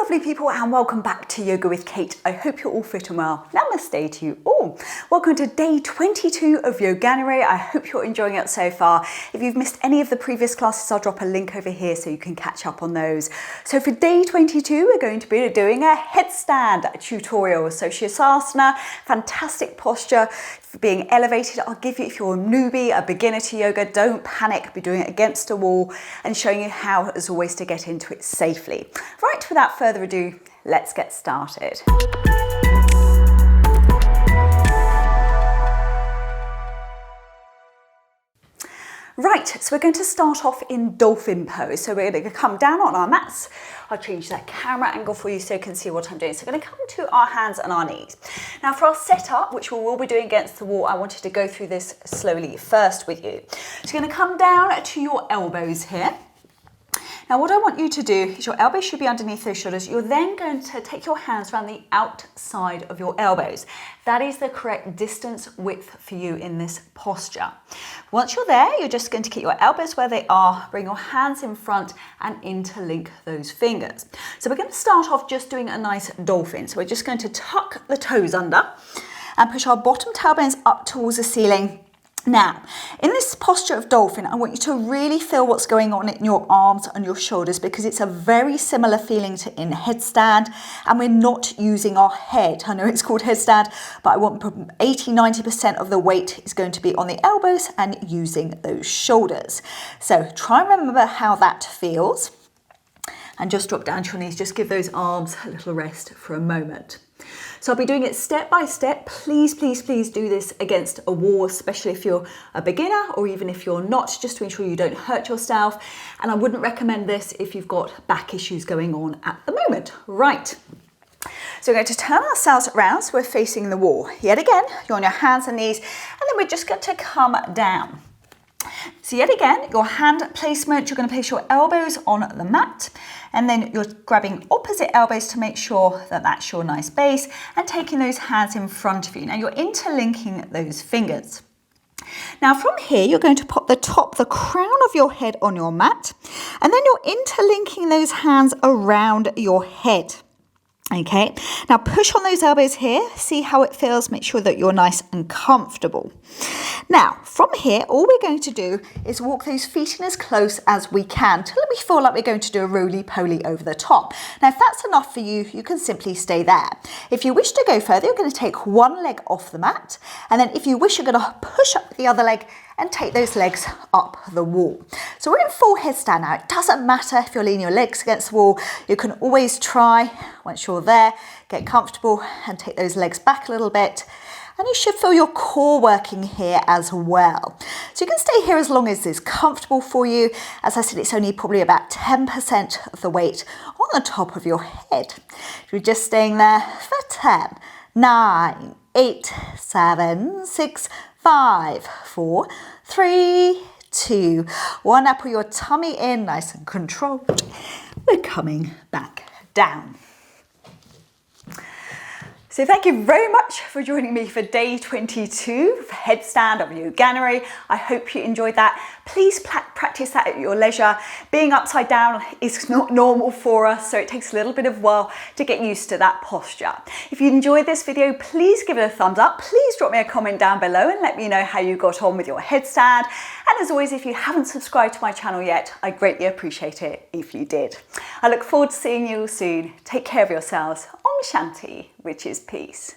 lovely people, and welcome back to Yoga with Kate. I hope you're all fit and well. Namaste to you all. Welcome to day 22 of Yoganuary. I hope you're enjoying it so far. If you've missed any of the previous classes, I'll drop a link over here so you can catch up on those. So for day 22, we're going to be doing a headstand tutorial. So Sirsasana, fantastic posture for being elevated. I'll give you, if you're a newbie, a beginner to yoga, don't panic. Be doing it against a wall and showing you how, as always, to get into it safely. Right, without further ado, let's get started. Right, so we're going to start off in dolphin pose. So we're going to come down on our mats. I'll change that camera angle for you so you can see what I'm doing. So we're going to come to our hands and our knees. Now for our setup, which we will be doing against the wall, I wanted to go through this slowly first with you. So you're going to come down to your elbows here. Now what I want you to do is your elbows should be underneath those shoulders. You're then going to take your hands around the outside of your elbows. That is the correct distance width for you in this posture. Once you're there, you're just going to keep your elbows where they are, bring your hands in front and interlink those fingers. So we're going to start off just doing a nice dolphin. So we're just going to tuck the toes under and push our bottom tailbones up towards the ceiling. Now, in this posture of dolphin, I want you to really feel what's going on in your arms and your shoulders, because it's a very similar feeling to in headstand, and we're not using our head. I know it's called headstand, but I want 80-90% of the weight is going to be on the elbows and using those shoulders. So try and remember how that feels, and just drop down to your knees. Just give those arms a little rest for a moment. So I'll be doing it step by step. Please, please, please do this against a wall, especially if you're a beginner or even if you're not, just to ensure you don't hurt yourself. And I wouldn't recommend this if you've got back issues going on at the moment. Right. So we're going to turn ourselves around so we're facing the wall. Yet again, you're on your hands and knees, and then we're just going to come down. So yet again, your hand placement, you're going to place your elbows on the mat, and then you're grabbing opposite elbows to make sure that that's your nice base, and taking those hands in front of you. Now you're interlinking those fingers. Now from here, you're going to put the crown of your head on your mat, and then you're interlinking those hands around your head. Okay, now push on those elbows here, see how it feels, make sure that you're nice and comfortable. Now, from here, all we're going to do is walk those feet in as close as we can till we feel like we're going to do a roly-poly over the top. Now, if that's enough for you, you can simply stay there. If you wish to go further, you're going to take one leg off the mat, and then if you wish, you're going to push up the other leg and take those legs up the wall. So we're in full headstand now. It doesn't matter if you're leaning your legs against the wall. You can always try, once you're there, get comfortable and take those legs back a little bit. And you should feel your core working here as well. So you can stay here as long as it's comfortable for you. As I said, it's only probably about 10% of the weight on the top of your head. You're just staying there for 10, 9, 8, 7, 6, 5, 4, 3, 2, 1. Now pull your tummy in, nice and controlled. We're coming back down. So thank you very much for joining me for day 22 for headstand of Yoganuary. I hope you enjoyed that. Please practice that at your leisure. Being upside down is not normal for us, so it takes a little bit of while to get used to that posture. If you enjoyed this video, please give it a thumbs up. Please drop me a comment down below and let me know how you got on with your headstand. And as always, if you haven't subscribed to my channel yet, I greatly appreciate it if you did. I look forward to seeing you all soon. Take care of yourselves. Om Shanti, which is peace.